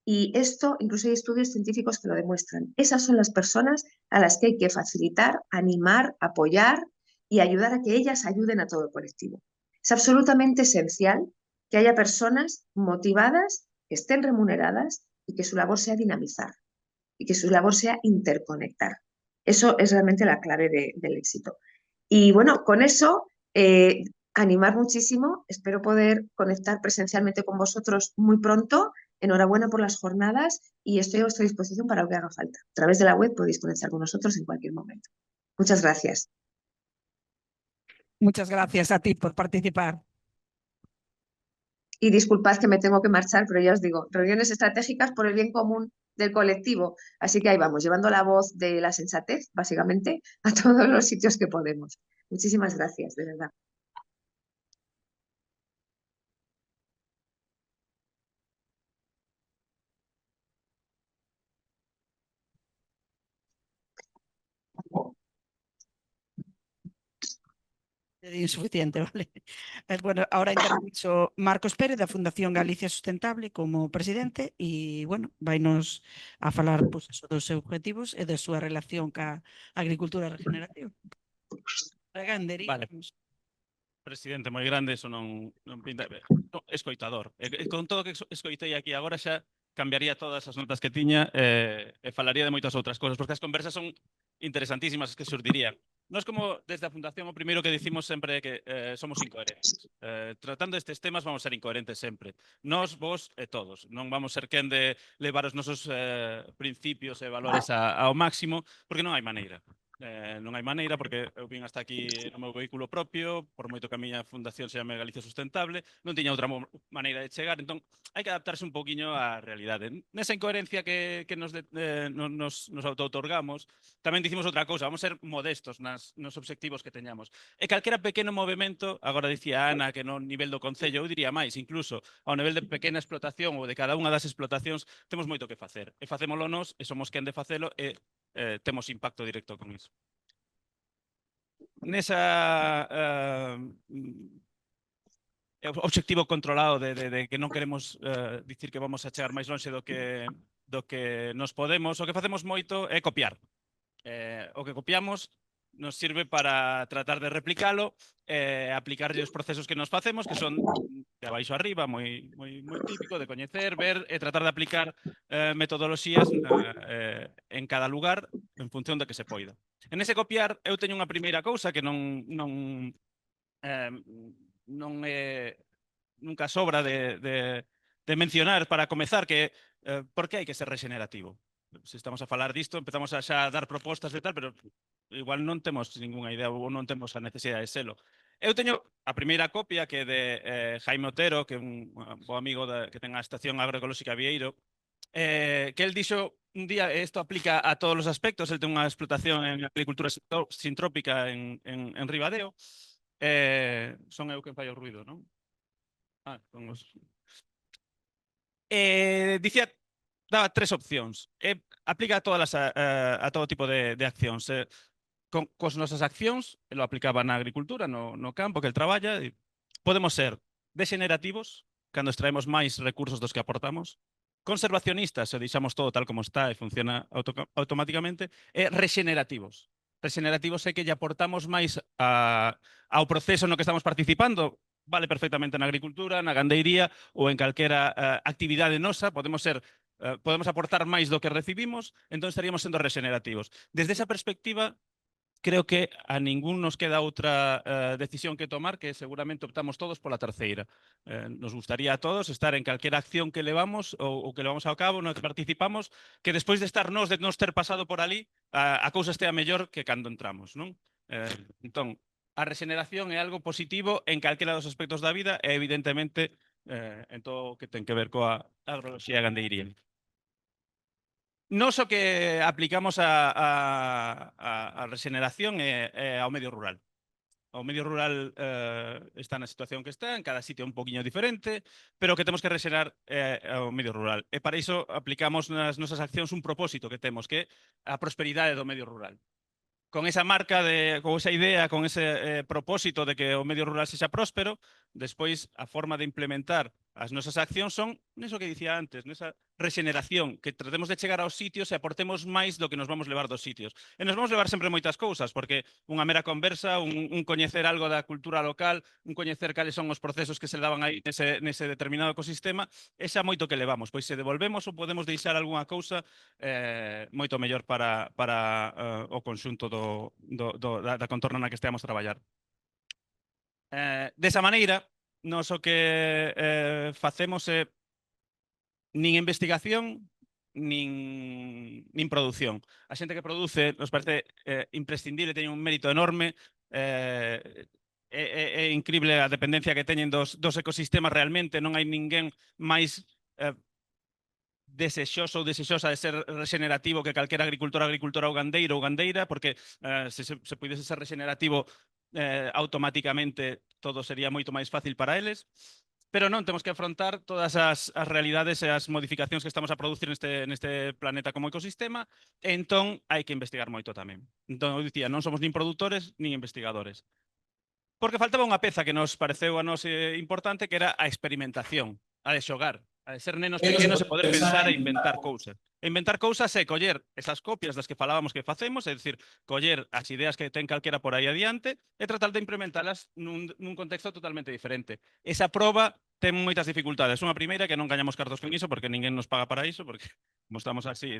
y esto incluso hay estudios científicos que lo demuestran. Esas son las personas a las que hay que facilitar, animar, apoyar y ayudar a que ellas ayuden a todo el colectivo. Es absolutamente esencial que haya personas motivadas, que estén remuneradas y que su labor sea dinamizar y que su labor sea interconectar. Eso es realmente la clave del éxito. Y bueno, con eso, animar muchísimo. Espero poder conectar presencialmente con vosotros muy pronto. Enhorabuena por las jornadas y estoy a vuestra disposición para lo que haga falta. A través de la web podéis conectar con nosotros en cualquier momento. Muchas gracias. Muchas gracias a ti por participar. Y disculpad que me tengo que marchar, pero ya os digo, reuniones estratégicas por el bien común del colectivo. Así que ahí vamos, llevando la voz de la sensatez, básicamente, a todos los sitios que podemos. Muchísimas gracias, de verdad. Insuficiente, vale. Bueno, ahora interviso Marcos Pérez da Fundación Galicia Sustentable como presidente e, bueno, vainos a falar pois, dos seus objetivos e da súa relación ca agricultura regenerativa. Gandería. Vale. Presidente moi grande, eso non pinta... No, escoitador. E con todo o que escoitei aquí agora xa cambiaría todas as notas que tiña e falaría de moitas outras cosas, porque as conversas son interesantísimas as que surdirían. Nós como desde a Fundación o primeiro que dicimos sempre é que somos incoherentes. Tratando estes temas vamos ser incoherentes sempre. Nós, vos e todos. Non vamos ser quen de levar os nosos principios e valores ao máximo, porque non hai maneira. Non hai maneira porque eu vim hasta aquí no meu vehículo propio, por moito que a miña fundación se chame Galicia Sustentable, non tiña outra maneira de chegar, entón hai que adaptarse un poquinho á realidade. Nesa incoherencia que nos auto-otorgamos, tamén dicimos outra cousa, vamos ser modestos nos obxectivos que teñamos. E calquera pequeno movimento, agora dicía Ana que no nivel do Concello, eu diría máis, incluso ao nivel de pequena explotación ou de cada unha das explotacións, temos moito que facer. E facémolo nós, e somos quen de facelo, e temos impacto directo con iso. Nesa obxectivo controlado de que non queremos dicir que vamos a chegar máis lonxe do que nos podemos. O que facemos moito é copiar. O que copiamos nos sirve para tratar de replicalo, aplicarlle os procesos que nos facemos, que son de abaixo arriba, moi típico, de coñecer, ver e tratar de aplicar metodoloxías en cada lugar en función do que se poida. En ese copiar, eu teño unha primeira cousa que non é nunca sobra de mencionar para comezar, que por que hai que ser regenerativo? Se estamos a falar disto, empezamos a xa dar propostas e tal, pero igual non temos ninguna idea ou non temos a necesidade de selo. Eu teño a primeira copia que é de Jaime Otero, que é un bo amigo que ten a Estación Agroecolóxica Vieiro, que el dixo un día, isto aplica a todos os aspectos, el ten unha explotación en agricultura sintrópica en Ribadeo. Son eu que fai o ruido, non? Son os... Dicía, daba 3 opcións. Aplica a todas a todo tipo de accións. Cos nosas accións, lo aplicaba na agricultura, no campo que el traballa, podemos ser degenerativos, cando extraemos máis recursos dos que aportamos, conservacionistas, se deixamos todo tal como está e funciona automáticamente, e regenerativos. Regenerativos é que lle aportamos máis ao proceso no que estamos participando. Vale perfectamente na agricultura, na gandeiría ou en calquera actividade nosa, podemos aportar máis do que recibimos, entón estaríamos sendo regenerativos. Desde esa perspectiva, creo que a ningún nos queda outra decisión que tomar, que seguramente optamos todos pola terceira. Nos gustaría a todos estar en calquera acción que levamos ou que levamos ao cabo, no que participamos, que despois de estar de nos ter pasado por ali, a cousa estea mellor que cando entramos, non? Entón, a regeneración é algo positivo en calquera dos aspectos da vida e, evidentemente, en todo o que ten que ver coa agroloxía e gandeiría. Nos o que aplicamos a regeneración é ao medio rural. O medio rural está na situación que está, en cada sitio un poquinho diferente, pero o que temos que regenerar é o medio rural. E para iso aplicamos nas nosas accións un propósito que temos, que é a prosperidade do medio rural. Con esa marca, con esa idea, con ese propósito de que o medio rural sexa próspero, despois a forma de implementar as nosas accións son neso que dicía antes, nesa regeneración, que tratemos de chegar aos sitios e aportemos máis do que nos vamos levar dos sitios. E nos vamos levar sempre moitas cousas, porque unha mera conversa, un coñecer algo da cultura local, un coñecer cales son os procesos que se daban aí nese determinado ecosistema, é xa moito que levamos. Pois se devolvemos ou podemos deixar algunha cousa moito mellor para o conxunto da contorna na que esteamos a traballar. Desa maneira, nos o que facemos é nin investigación nin produción. A xente que produce nos parece imprescindible, teñen un mérito enorme, é increíble a dependencia que teñen dos ecosistemas realmente, non hai ninguén máis desexoso ou desexosa de ser regenerativo que calquera agricultora ou gandeiro ou gandeira, porque se pudese ser regenerativo automáticamente todo sería moito máis fácil para eles, pero non, temos que afrontar todas as realidades e as modificacións que estamos a producir neste planeta como ecosistema, e entón hai que investigar moito tamén. Entón, eu dicía, non somos nin produtores nin investigadores. Porque faltaba unha peza que nos pareceu a nos importante, que era a experimentación, a de xogar, a de ser nenos pequenos e poder pensar e inventar cousas. E inventar cousas é coller esas copias das que falábamos que facemos, é dicir, coller as ideas que ten calquera por aí adiante e tratar de implementalas nun contexto totalmente diferente. Esa proba ten moitas dificultades. Unha primeira, que non gañamos cartos con iso, porque ninguén nos paga para iso, porque como estamos así,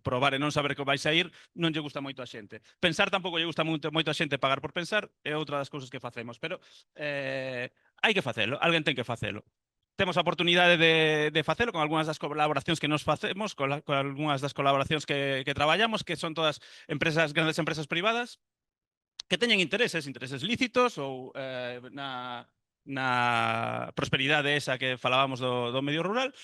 probar e non saber que vai sair, non lle gusta moito a xente. Pensar tampouco lle gusta moito a xente, pagar por pensar é outra das cousas que facemos, pero hai que facelo, alguén ten que facelo. Temos a oportunidade de facelo con algunhas das colaboracións que nos facemos, con algunhas das colaboracións que traballamos, que son todas grandes empresas privadas, que teñen intereses lícitos ou na prosperidade esa que falábamos do medio rural,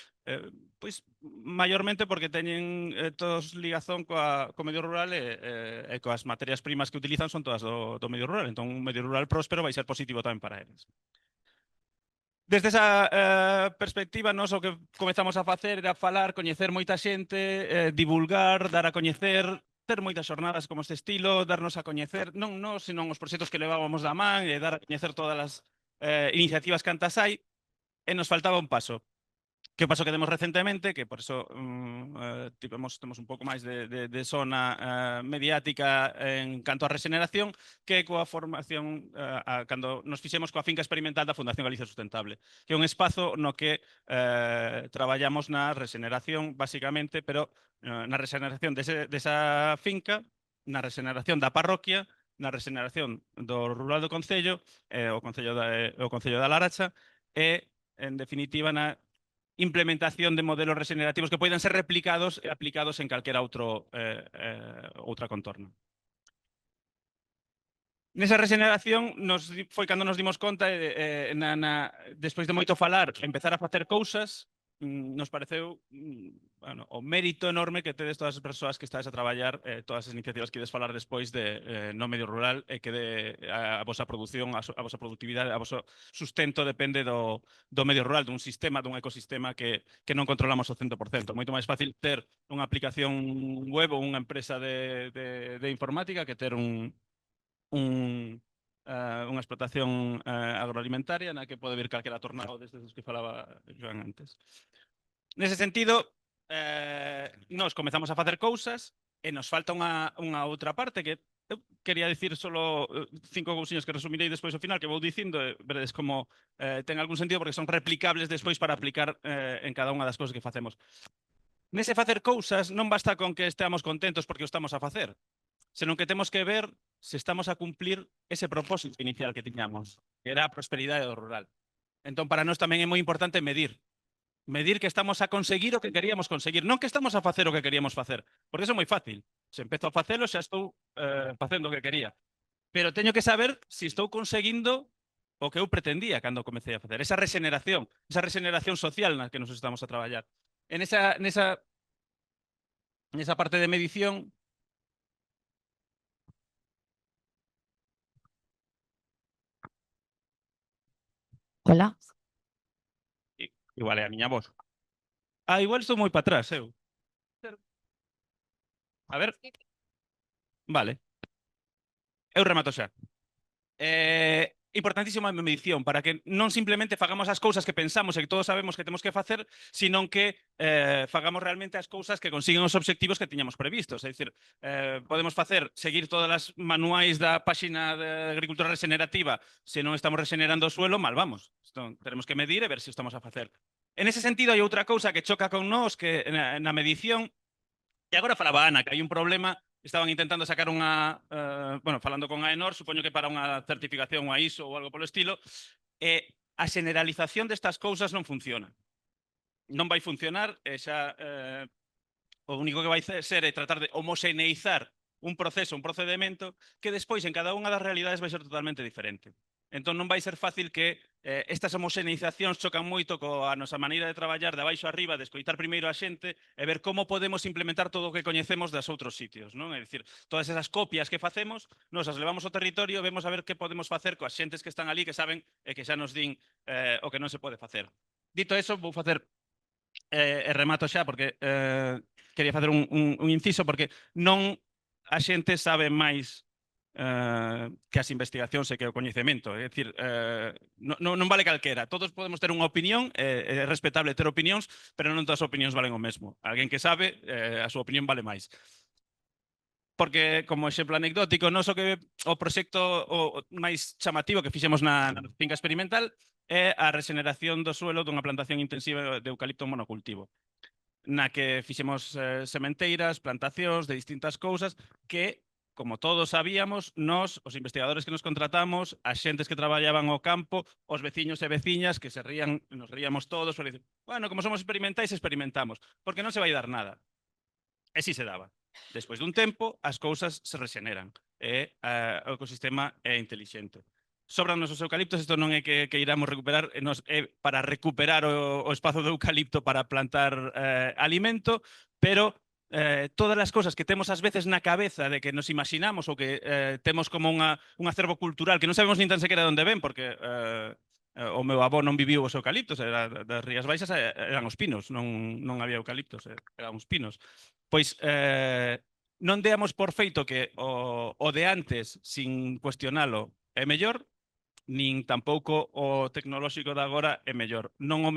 pois maiormente porque teñen todos ligazón co medio rural e coas materias primas que utilizan son todas do medio rural, entón un medio rural próspero vai ser positivo tamén para eles. Desde esa perspectiva, nós o que comezamos a facer era falar, coñecer moita xente, divulgar, dar a coñecer, ter moitas xornadas como este estilo, darnos a coñecer, non nós, senón os proxectos que levábamos da man, e dar a coñecer todas iniciativas cantas hai, e nos faltaba un paso. Que paso que demos recentemente, que por eso temos un pouco máis de zona mediática en canto a regeneración, que coa formación, cando nos fixemos coa finca experimental da Fundación Galicia Sustentable, que é un espazo no que traballamos na regeneración, basicamente, pero na regeneración desa finca, na regeneración da parroquia, na regeneración do rural do Concello, o Concello da Laracha, e, en definitiva, na implementación de modelos regenerativos que poidan ser replicados e aplicados en calquera outra contorna. Nesa regeneración foi cando nos dimos conta, despois de moito falar, empezar a facer cousas, nos pareceu o mérito enorme que tedes todas as persoas que estades a traballar, todas as iniciativas que ides falar despois no medio rural, e que a vosa produción, a vosa productividade, a voso sustento depende do medio rural, dun sistema, dun ecosistema que non controlamos ao 100%. Moito máis fácil ter unha aplicación web ou unha empresa de informática que ter unha explotación agroalimentaria na que pode vir calquera tornado desde os que falaba Joan antes. Nese sentido, nos comezamos a facer cousas e nos falta unha outra parte que eu quería dicir solo 5 cousiñas que resumirei despois ao final, que vou dicindo, veredes como ten algún sentido porque son replicables despois para aplicar en cada unha das cousas que facemos. Nese facer cousas non basta con que esteamos contentos porque o estamos a facer, senón que temos que ver se estamos a cumplir ese propósito inicial que tiñamos, que era a prosperidade do rural. Entón, para nós tamén é moi importante medir que estamos a conseguir o que queríamos conseguir, non que estamos a facer o que queríamos facer, porque eso é moi fácil. Se empezo a facelo, xa estou facendo o que quería. Pero teño que saber se estou conseguindo o que eu pretendía cando comecei a facer. Esa regeneración social na que nos estamos a traballar. En esa parte de medición, Hola. igual é a miña voz. Igual estou moi para atrás, eu. A ver. Vale. Eu remato xa. Importantísima a medición para que non simplemente fagamos as cousas que pensamos e que todos sabemos que temos que facer, sino que fagamos realmente as cousas que consiguen os obxectivos que tiñamos previstos. É dicir, podemos seguir todas as manuais da páxina de agricultura regenerativa, se non estamos regenerando o suelo, mal vamos. Entón, teremos que medir e ver se estamos a facer. En ese sentido, hai outra cousa que choca con nós, que na medición, e agora falaba Ana, que hai un problema. Estaban intentando sacar falando con AENOR, supoño que para unha certificación, unha ISO ou algo polo estilo, a generalización destas cousas non funciona. Non vai funcionar, o único que vai ser é tratar de homoxeneizar un proceso, un procedimento, que despois en cada unha das realidades vai ser totalmente diferente. Entón non vai ser fácil que estas homoxeneizacións chocan moito coa nosa maneira de traballar de abaixo a arriba, de escoitar primeiro a xente e ver como podemos implementar todo o que coñecemos das outros sitios, non? É dicir, todas esas copias que facemos, nos as levamos ao territorio, vemos a ver que podemos facer coas xentes que están ali, que saben e que xa nos din o que non se pode facer. Dito eso, vou facer e remato xa, porque quería facer un inciso, porque non a xente sabe máis que as investigacións e que o coñecemento. É dicir, non vale calquera. Todos podemos ter unha opinión, é respetable ter opinións, pero non todas as opinións valen o mesmo. Alguén que sabe, a súa opinión vale máis. Porque, como exemplo anecdótico, o proxecto máis chamativo que fixemos na finca experimental é a regeneración do suelo dunha plantación intensiva de eucalipto monocultivo, na que fixemos sementeiras, plantacións de distintas cousas que, como todos sabíamos, os investigadores que nos contratamos, as xentes que traballaban ao campo, os veciños e veciñas que nos ríamos todos, por dicir, bueno, como somos experimentais, experimentamos, porque non se vai dar nada. E si se daba. Despois dun tempo, as cousas se rexeneran e o ecosistema é intelixente. Sobran os eucaliptos, isto non é que iramos recuperar, é para recuperar o espazo de eucalipto para plantar alimento, pero todas as cousas que temos ás veces na cabeza de que nos imaginamos ou que temos como un acervo cultural que non sabemos nin tan sequera de onde ven, porque o meu avó non viviu os eucaliptos, era das Rías Baixas, eran os pinos, non había eucaliptos, eran os pinos. Pois non deamos por feito que o de antes, sin cuestionalo, é mellor. nin tampouco o tecnolóxico de agora é mellor. Non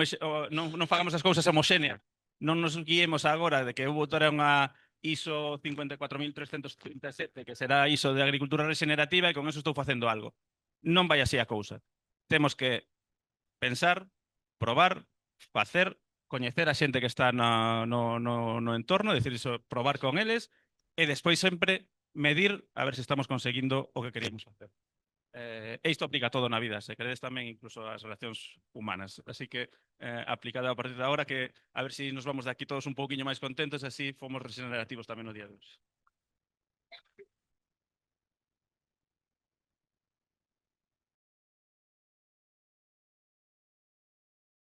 fagamos as cousas homoxéneas. Non nos guiemos agora de que houve outra unha ISO 54337, que será ISO de agricultura regenerativa, e con eso estou facendo algo. Non vai así a cousa. Temos que pensar, probar, facer, coñecer a xente que está no entorno, decir iso, probar con eles, e despois sempre medir a ver se estamos conseguindo o que queríamos facer. E isto aplica a todo na vida, se queredes tamén incluso ás relacións humanas. Así que aplicado a partir de agora, que a ver se nos vamos de aquí todos un pouquiño máis contentos, así fomos regenerativos tamén no día de hoxe.